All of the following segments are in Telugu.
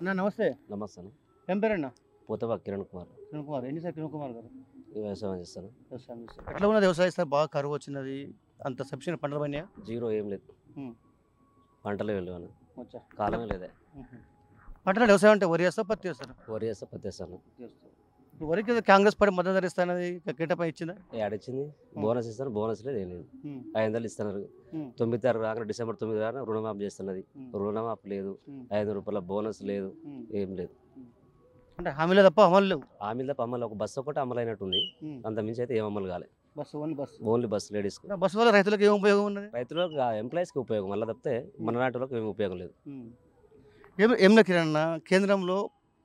అన్న నమస్తే. నమస్తే అన్న. ఏం పేరన్నా? పోతవా కిరణ్ కుమార్. కిరణ్ కుమార్. ఏం చేస్తారు కిరణ్ కుమార్ గారు? వ్యవసాయం చేస్తాను. వ్యవసాయం చేస్తారు. ఎట్లా ఉన్నది వ్యవసాయం సార్? బాగా కరువు వచ్చినది, అంత సబ్సిడీ పంటలు పడినాయా? జీరో ఏం లేదు. పంటలు వెళ్ళాను, వచ్చా కాలమే లేదా. పంటలు వ్యవసాయం అంటే వరి వేస్తా, పత్తి వేస్తారు? వరి వేస్తా, పత్తి వేస్తాను. ఇప్పుడు వరికి కాంగ్రెస్ పార్టీ మద్దతు ధర ఇస్తానది కేటపై ఇచ్చిందా? ఏడిచ్చింది బోనస్ ఇస్తాను, బోనస్ లేదు ఏం లేదు. 500 ఇస్తున్నారు. 9 తారీఖు రాగానే డిసెంబర్ 9 రాగానే రుణమాఫీ చేస్తున్నది. రుణమాఫీ లేదు, 500 రూపాయల బోనస్ లేదు, ఏం లేదు. అంటే హామీలో తప్ప అమలు లేవు. హామీల తప్ప అమలు ఒక బస్సు ఒకటి అమలు అయినట్టుంది. అంత మించి అయితే ఏం అమలు కాలే. Only bus ladies. బస్సు వల్ల రైతులకు ఏం ఉపయోగం ఉన్నది? రైతులకు ఎంప్లాయీస్కి ఉపయోగం, మళ్ళీ తప్పితే మన నాటి వాళ్ళకి ఏమి ఉపయోగం లేదు. ఏం కిరణ్, కేంద్రంలో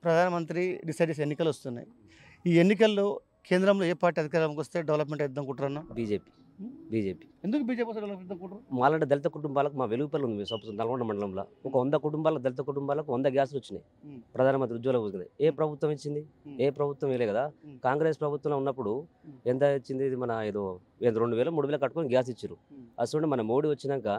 ప్రధానమంత్రి డిసైడ్ చేసే ఎన్నికలు వస్తున్నాయి. ఈ ఎన్నికల్లో కేంద్రంలో ఏ పార్టీ అధికారంలోకి వస్తే డెవలప్మెంట్ అవుతుంది అనుకుంటారన్నా? బీజేపీ. ఎందుకు బీజేపీ వస్తే డెవలప్మెంట్ అనుకుంటారు? మాలాంటి దళిత కుటుంబాలకు మా వెలుగుపల్లి ఉంది నల్గొండ మండలంలో ఒక 100 కుటుంబాలకు, దళిత కుటుంబాలకు 100 గ్యాసులు వచ్చినాయి. ప్రధానమంత్రి ఉజ్వల యోజన ఏ ప్రభుత్వం ఇచ్చింది? ఏ ప్రభుత్వం వేయలే కదా. కాంగ్రెస్ ప్రభుత్వంలో ఉన్నప్పుడు ఎంత ఇచ్చింది? ఇది మన ఏదో 2000 3000 కట్టుకొని గ్యాస్ ఇచ్చారు. అసలు మన మోడీ వచ్చినాక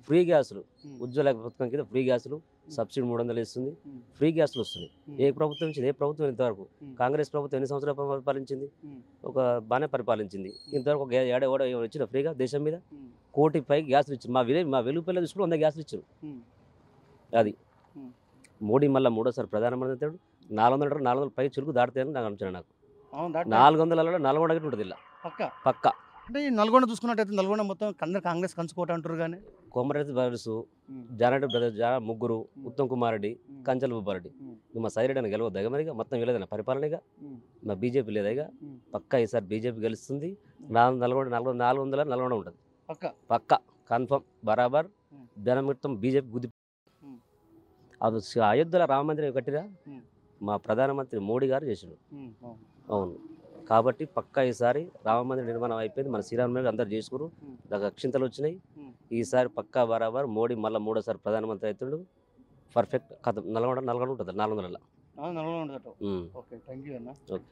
ఫ్రీ గ్యాసులు, ఉజ్వల పథకం కింద ఫ్రీ గ్యాసులు, సబ్సిడీ 300 ఇస్తుంది, ఫ్రీ గ్యాసులు వస్తున్నాయి. ఏ ప్రభుత్వం ఇచ్చింది? ఏ ప్రభుత్వం ఇంతవరకు? కాంగ్రెస్ ప్రభుత్వం ఎన్ని సంవత్సరాలు పరిపాలించింది? ఒక బాగానే పరిపాలించింది. ఇంతవరకు ఒక ఏడాది వచ్చిన ఫ్రీగా దేశం మీద 1 కోటి పైకి గ్యాసులు ఇచ్చారు. మా వెలుగుపల్లి తీసుకుని 100 గ్యాసులు ఇచ్చారు. అది మోడీ మళ్ళీ మూడోసారి ప్రధానమంత్రి అవుతాడు. 400 పై చురుకు దాటితే నాకు అంచనా. నాకు 400 నల్గొండ ఉంటుంది ఇలా పక్క. అంటే ఈ నల్గొండ చూసుకున్నట్టయితే నల్గొండ మొత్తం అందరు కాంగ్రెస్ కంచుకోట అంటారు. కానీ కోమరెడ్డి బ్రదర్స్, జానారెడ్డి బ్రదర్స్, ముగ్గురు, ఉత్తమ్ కుమార్ రెడ్డి, కంచల భూపారెడ్డి, మా సైరెడ్డి అని గెలవద్దు మరిగా. మొత్తం వెళ్ళేదన్న పరిపాలనగా మా బీజేపీ లేదా ఇక పక్కా ఈసారి బీజేపీ గెలుస్తుంది. 400 నల్గొండ ఉంటుంది పక్క కన్ఫర్మ్ బరాబర్. జనం మొత్తం బీజేపీ గుద్ది. అది అయోధ్యలో రామ మందిరం కట్టిరా మా ప్రధానమంత్రి మోడీ గారు చేసిండు. అవును, కాబట్టి పక్కా ఈసారి రామ మందిర నిర్మాణం అయిపోయింది. మన శ్రీరామ అందరు చేసుకురు, నాకు అక్షింతలు వచ్చినాయి. ఈసారి పక్కా బరాబర్ మోడీ మళ్ళీ మూడోసారి ప్రధానమంత్రి అవుతుండు. పర్ఫెక్ట్ కథ. నల్గొండ ఉంటుంది 400. నల్గొండ. ఓకే, థ్యాంక్ యూ అన్న. ఓకే.